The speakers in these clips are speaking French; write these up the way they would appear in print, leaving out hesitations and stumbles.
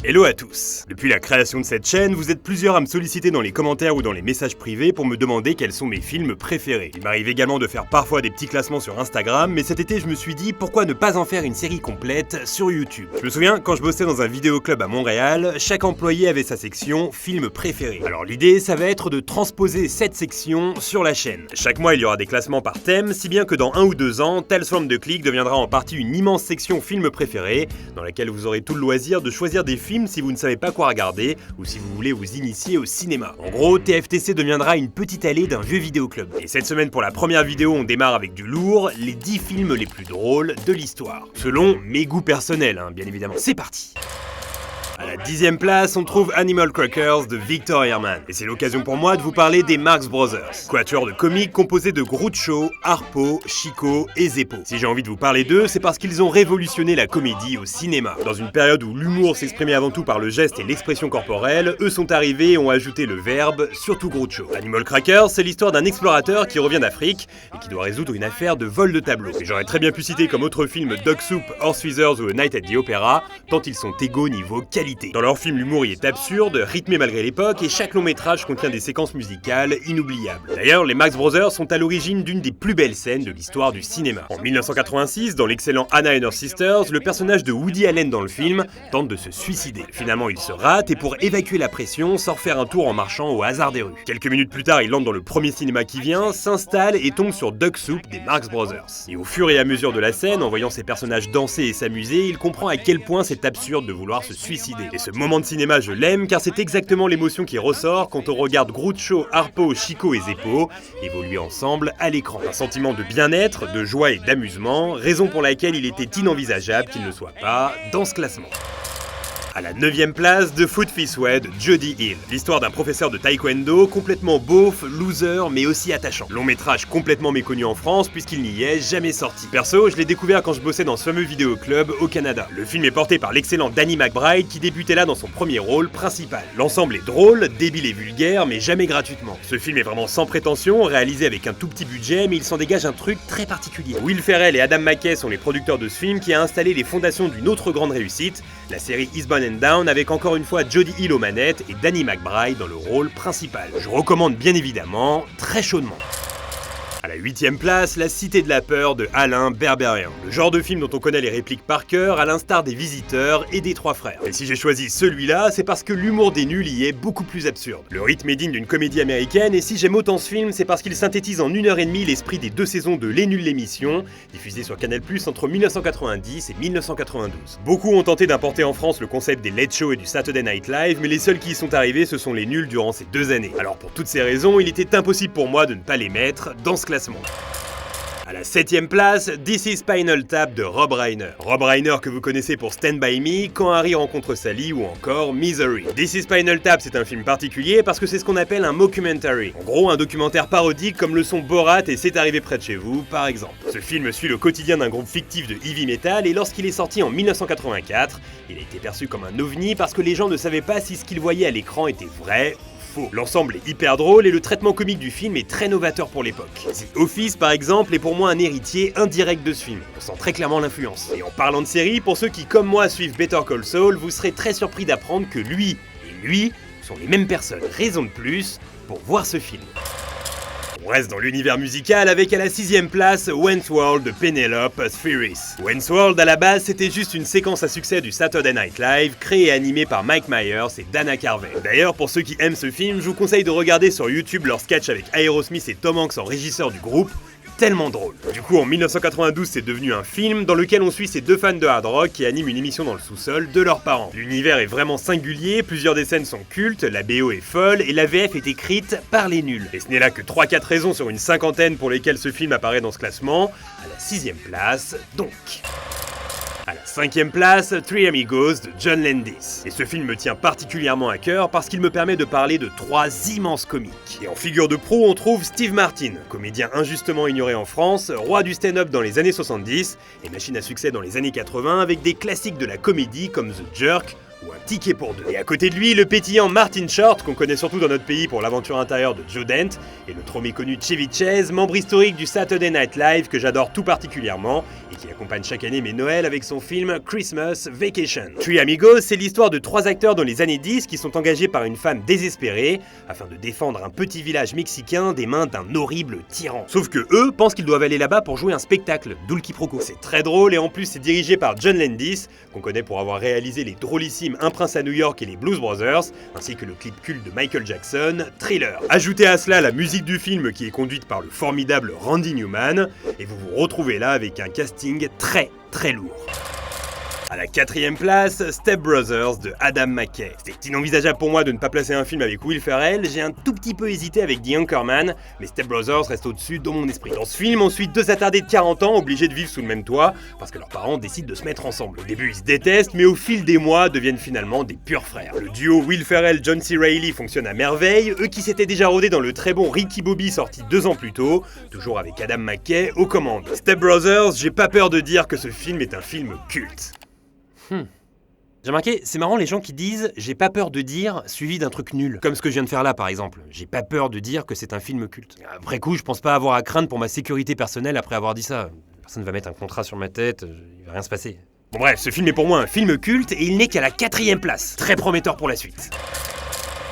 Hello à tous. Depuis la création de cette chaîne, vous êtes plusieurs à me solliciter dans les commentaires ou dans les messages privés pour me demander quels sont mes films préférés. Il m'arrive également de faire parfois des petits classements sur Instagram, mais cet été je me suis dit pourquoi ne pas en faire une série complète sur YouTube. Je me souviens, quand je bossais dans un vidéoclub à Montréal, chaque employé avait sa section films préférés. Alors l'idée, ça va être de transposer cette section sur la chaîne. Chaque mois, il y aura des classements par thème, si bien que dans 1 ou 2 ans, Tales from the Click deviendra en partie une immense section films préférés, dans laquelle vous aurez tout le loisir de choisir des films si vous ne savez pas quoi regarder ou si vous voulez vous initier au cinéma. En gros, TFTC deviendra une petite allée d'un vieux vidéoclub. Et cette semaine, pour la première vidéo, on démarre avec du lourd, les 10 films les plus drôles de l'histoire. Selon mes goûts personnels, bien évidemment. C'est parti! À la 10e place, on trouve Animal Crackers de Victor Herman. Et c'est l'occasion pour moi de vous parler des Marx Brothers. Quatuor de comiques composé de Groucho, Harpo, Chico et Zeppo. Si j'ai envie de vous parler d'eux, c'est parce qu'ils ont révolutionné la comédie au cinéma. Dans une période où l'humour s'exprimait avant tout par le geste et l'expression corporelle, eux sont arrivés et ont ajouté le verbe, surtout Groucho. Animal Crackers, c'est l'histoire d'un explorateur qui revient d'Afrique et qui doit résoudre une affaire de vol de tableau. Et j'aurais très bien pu citer comme autre film Dog Soup, Horse Feathers ou A Night at the Opera, tant ils sont égaux niveau qualité. Dans leur film, l'humour y est absurde, rythmé malgré l'époque, et chaque long métrage contient des séquences musicales inoubliables. D'ailleurs, les Marx Brothers sont à l'origine d'une des plus belles scènes de l'histoire du cinéma. En 1986, dans l'excellent Anna and Her Sisters, le personnage de Woody Allen dans le film tente de se suicider. Finalement, il se rate et pour évacuer la pression, sort faire un tour en marchant au hasard des rues. Quelques minutes plus tard, il entre dans le premier cinéma qui vient, s'installe et tombe sur Dog Soup des Marx Brothers. Et au fur et à mesure de la scène, en voyant ses personnages danser et s'amuser, il comprend à quel point c'est absurde de vouloir se suicider. Et ce moment de cinéma, je l'aime car c'est exactement l'émotion qui ressort quand on regarde Groucho, Harpo, Chico et Zeppo évoluer ensemble à l'écran. Un sentiment de bien-être, de joie et d'amusement, raison pour laquelle il était inenvisageable qu'il ne soit pas dans ce classement. À la 9e place, The Foot Fist Way de Jody Hill. L'histoire d'un professeur de taekwondo complètement beauf, loser, mais aussi attachant. Long métrage complètement méconnu en France puisqu'il n'y est jamais sorti. Perso, je l'ai découvert quand je bossais dans ce fameux vidéoclub au Canada. Le film est porté par l'excellent Danny McBride qui débutait là dans son premier rôle principal. L'ensemble est drôle, débile et vulgaire, mais jamais gratuitement. Ce film est vraiment sans prétention, réalisé avec un tout petit budget, mais il s'en dégage un truc très particulier. Will Ferrell et Adam McKay sont les producteurs de ce film qui a installé les fondations d'une autre grande réussite, la série Eastbound and Down, avec encore une fois Jody Hill aux manettes et Danny McBride dans le rôle principal. Je recommande bien évidemment, très chaudement. À la 8e place, La Cité de la Peur de Alain Berberian. Le genre de film dont on connaît les répliques par cœur, à l'instar des Visiteurs et des Trois Frères. Et si j'ai choisi celui-là, c'est parce que l'humour des nuls y est beaucoup plus absurde. Le rythme est digne d'une comédie américaine, et si j'aime autant ce film, c'est parce qu'il synthétise en 1h30 l'esprit des 2 saisons de Les Nuls l'émission, diffusée sur Canal+ entre 1990 et 1992. Beaucoup ont tenté d'importer en France le concept des Late Show et du Saturday Night Live, mais les seuls qui y sont arrivés, ce sont les nuls durant ces 2 années. Alors pour toutes ces raisons, il était impossible pour moi de ne pas les mettre dans ce classement. À la 7e place, This is Spinal Tap de Rob Reiner. Rob Reiner que vous connaissez pour Stand By Me, Quand Harry rencontre Sally ou encore Misery. This is Spinal Tap, c'est un film particulier parce que c'est ce qu'on appelle un mockumentary. En gros, un documentaire parodique comme le sont Borat et C'est arrivé près de chez vous, par exemple. Ce film suit le quotidien d'un groupe fictif de heavy metal et lorsqu'il est sorti en 1984, il a été perçu comme un ovni parce que les gens ne savaient pas si ce qu'ils voyaient à l'écran était vrai. L'ensemble est hyper drôle et le traitement comique du film est très novateur pour l'époque. The Office par exemple est pour moi un héritier indirect de ce film, on sent très clairement l'influence. Et en parlant de série, pour ceux qui comme moi suivent Better Call Saul, vous serez très surpris d'apprendre que lui et lui sont les mêmes personnes. Raison de plus pour voir ce film. On reste dans l'univers musical avec à la 6e place Wayne's World de Penelope Spheeris. Wayne's World à la base c'était juste une séquence à succès du Saturday Night Live créée et animée par Mike Myers et Dana Carvey. D'ailleurs pour ceux qui aiment ce film, je vous conseille de regarder sur YouTube leur sketch avec Aerosmith et Tom Hanks en régisseur du groupe. Tellement drôle. Du coup, en 1992, c'est devenu un film dans lequel on suit ces 2 fans de hard rock qui animent une émission dans le sous-sol de leurs parents. L'univers est vraiment singulier, plusieurs des scènes sont cultes, la BO est folle et la VF est écrite par les nuls. Et ce n'est là que 3-4 raisons sur une cinquantaine pour lesquelles ce film apparaît dans ce classement. À la 6e place, donc. À la 5e place, Three Amigos de John Landis. Et ce film me tient particulièrement à cœur parce qu'il me permet de parler de 3 immenses comiques. Et en figure de proue, on trouve Steve Martin, comédien injustement ignoré en France, roi du stand-up dans les années 70 et machine à succès dans les années 80 avec des classiques de la comédie comme The Jerk ou un Ticket pour deux. Et à côté de lui, le pétillant Martin Short, qu'on connaît surtout dans notre pays pour l'aventure intérieure de Joe Dent, et le trop méconnu Chevy Chase, membre historique du Saturday Night Live que j'adore tout particulièrement, et qui accompagne chaque année mes Noëls avec son film Christmas Vacation. Three Amigos, c'est l'histoire de 3 acteurs dans les années 10 qui sont engagés par une femme désespérée afin de défendre un petit village mexicain des mains d'un horrible tyran. Sauf que eux pensent qu'ils doivent aller là-bas pour jouer un spectacle, d'où le quiproquo. C'est très drôle et en plus c'est dirigé par John Landis, qu'on connaît pour avoir réalisé les drôlissimes Un prince à New York et les Blues Brothers, ainsi que le clip culte de Michael Jackson, Thriller. Ajoutez à cela la musique du film qui est conduite par le formidable Randy Newman, et vous vous retrouvez là avec un casting très lourd. À la 4ème place, Step Brothers de Adam McKay. C'était inenvisageable pour moi de ne pas placer un film avec Will Ferrell, j'ai un tout petit peu hésité avec The Anchorman, mais Step Brothers reste au-dessus dans mon esprit. Dans ce film, on suit 2 attardés de 40 ans obligés de vivre sous le même toit, parce que leurs parents décident de se mettre ensemble. Au début, ils se détestent, mais au fil des mois, deviennent finalement des purs frères. Le duo Will Ferrell-John C. Reilly fonctionne à merveille, eux qui s'étaient déjà rodés dans le très bon Ricky Bobby sorti 2 ans plus tôt, toujours avec Adam McKay aux commandes. Step Brothers, j'ai pas peur de dire que ce film est un film culte. J'ai remarqué, c'est marrant les gens qui disent « j'ai pas peur de dire » suivi d'un truc nul. Comme ce que je viens de faire là par exemple. J'ai pas peur de dire que c'est un film culte. Après coup, je pense pas avoir à craindre pour ma sécurité personnelle après avoir dit ça. Personne va mettre un contrat sur ma tête, il va rien se passer. Bon bref, ce film est pour moi un film culte et il n'est qu'à la 4ème place. Très prometteur pour la suite.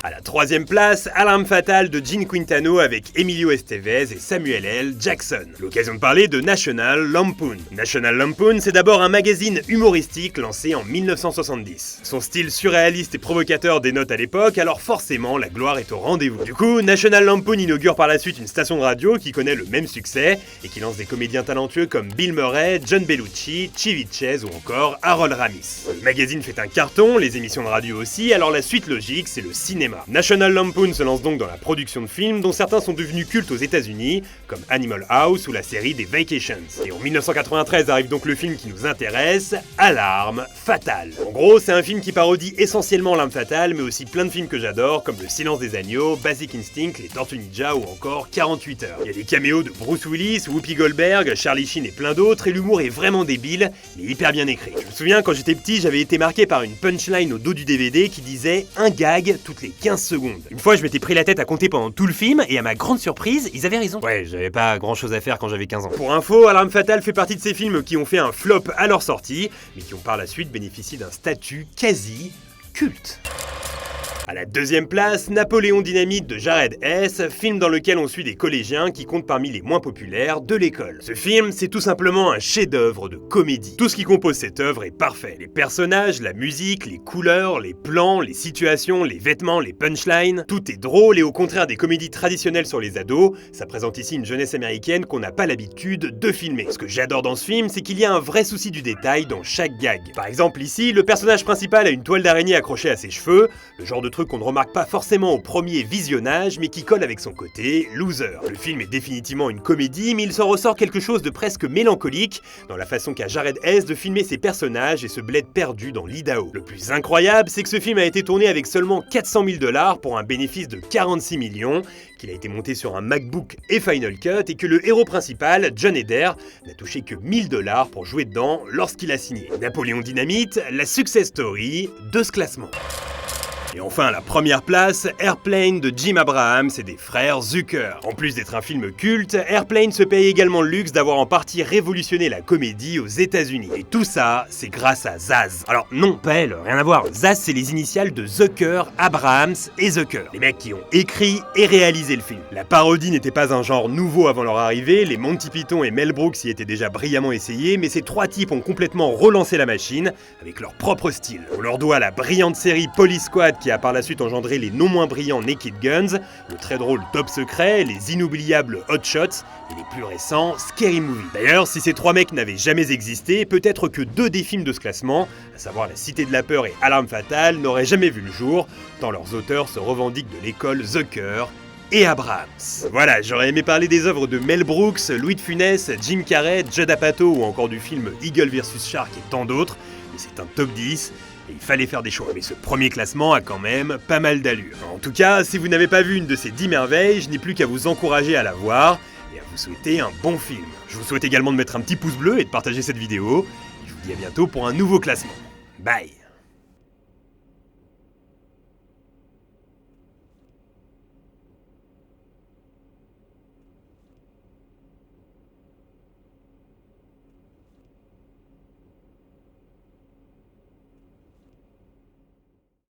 À la 3ème place, Alarme fatale de Gene Quintano avec Emilio Estevez et Samuel L. Jackson. L'occasion de parler de National Lampoon. National Lampoon, c'est d'abord un magazine humoristique lancé en 1970. Son style surréaliste et provocateur dénote à l'époque, alors forcément la gloire est au rendez-vous. Du coup, National Lampoon inaugure par la suite une station de radio qui connaît le même succès et qui lance des comédiens talentueux comme Bill Murray, John Belushi, Chevy Chase ou encore Harold Ramis. Le magazine fait un carton, les émissions de radio aussi, alors la suite logique, c'est le cinéma. National Lampoon se lance donc dans la production de films dont certains sont devenus cultes aux États-Unis, comme Animal House ou la série des Vacations. Et en 1993 arrive donc le film qui nous intéresse, Alarme fatale. En gros, c'est un film qui parodie essentiellement L'Arme fatale, mais aussi plein de films que j'adore, comme Le Silence des agneaux, Basic Instinct, Les Tortues Ninja ou encore 48 heures. Il y a des caméos de Bruce Willis, Whoopi Goldberg, Charlie Sheen et plein d'autres, et l'humour est vraiment débile, mais hyper bien écrit. Je me souviens, quand j'étais petit, j'avais été marqué par une punchline au dos du DVD qui disait « un gag toutes les 15 secondes ». Une fois, je m'étais pris la tête à compter pendant tout le film, et à ma grande surprise, ils avaient raison. Ouais, j'avais pas grand chose à faire quand j'avais 15 ans. Pour info, Alarme fatale fait partie de ces films qui ont fait un flop à leur sortie, mais qui ont par la suite bénéficié d'un statut quasi culte. À la 2ème place, Napoléon Dynamite de Jared Hess, film dans lequel on suit des collégiens qui comptent parmi les moins populaires de l'école. Ce film, c'est tout simplement un chef-d'œuvre de comédie. Tout ce qui compose cette œuvre est parfait. Les personnages, la musique, les couleurs, les plans, les situations, les vêtements, les punchlines, tout est drôle et au contraire des comédies traditionnelles sur les ados, ça présente ici une jeunesse américaine qu'on n'a pas l'habitude de filmer. Ce que j'adore dans ce film, c'est qu'il y a un vrai souci du détail dans chaque gag. Par exemple ici, le personnage principal a une toile d'araignée accrochée à ses cheveux, le genre de truc qu'on ne remarque pas forcément au premier visionnage, mais qui colle avec son côté loser. Le film est définitivement une comédie, mais il s'en ressort quelque chose de presque mélancolique dans la façon qu'a Jared Hess de filmer ses personnages et ce bled perdu dans l'Idaho. Le plus incroyable, c'est que ce film a été tourné avec seulement 400 000 $ pour un bénéfice de 46 millions, qu'il a été monté sur un MacBook et Final Cut, et que le héros principal, John Heder, n'a touché que 1000 $ pour jouer dedans lorsqu'il a signé. Napoléon Dynamite, la success story de ce classement. Et enfin, à la première place, Airplane de Jim Abrahams et des frères Zucker. En plus d'être un film culte, Airplane se paye également le luxe d'avoir en partie révolutionné la comédie aux États-Unis. Et tout ça, c'est grâce à Zaz. Alors non, pas elle, rien à voir. Zaz, c'est les initiales de Zucker, Abrahams et Zucker. Les mecs qui ont écrit et réalisé le film. La parodie n'était pas un genre nouveau avant leur arrivée, les Monty Python et Mel Brooks y étaient déjà brillamment essayés, mais ces 3 types ont complètement relancé la machine avec leur propre style. On leur doit la brillante série Police Squad qui a par la suite engendré les non moins brillants Naked Guns, le très drôle Top Secret, les inoubliables Hot Shots et les plus récents Scary Movie. D'ailleurs, si ces 3 mecs n'avaient jamais existé, peut-être que 2 des films de ce classement, à savoir La Cité de la Peur et Alarme fatale, n'auraient jamais vu le jour, tant leurs auteurs se revendiquent de l'école Zucker et Abrahams. Voilà, j'aurais aimé parler des œuvres de Mel Brooks, Louis de Funès, Jim Carrey, Judd Apatow ou encore du film Eagle vs Shark et tant d'autres, mais c'est un top 10. Et il fallait faire des choix, mais ce premier classement a quand même pas mal d'allure. En tout cas, si vous n'avez pas vu une de ces 10 merveilles, je n'ai plus qu'à vous encourager à la voir et à vous souhaiter un bon film. Je vous souhaite également de mettre un petit pouce bleu et de partager cette vidéo. Et je vous dis à bientôt pour un nouveau classement. Bye!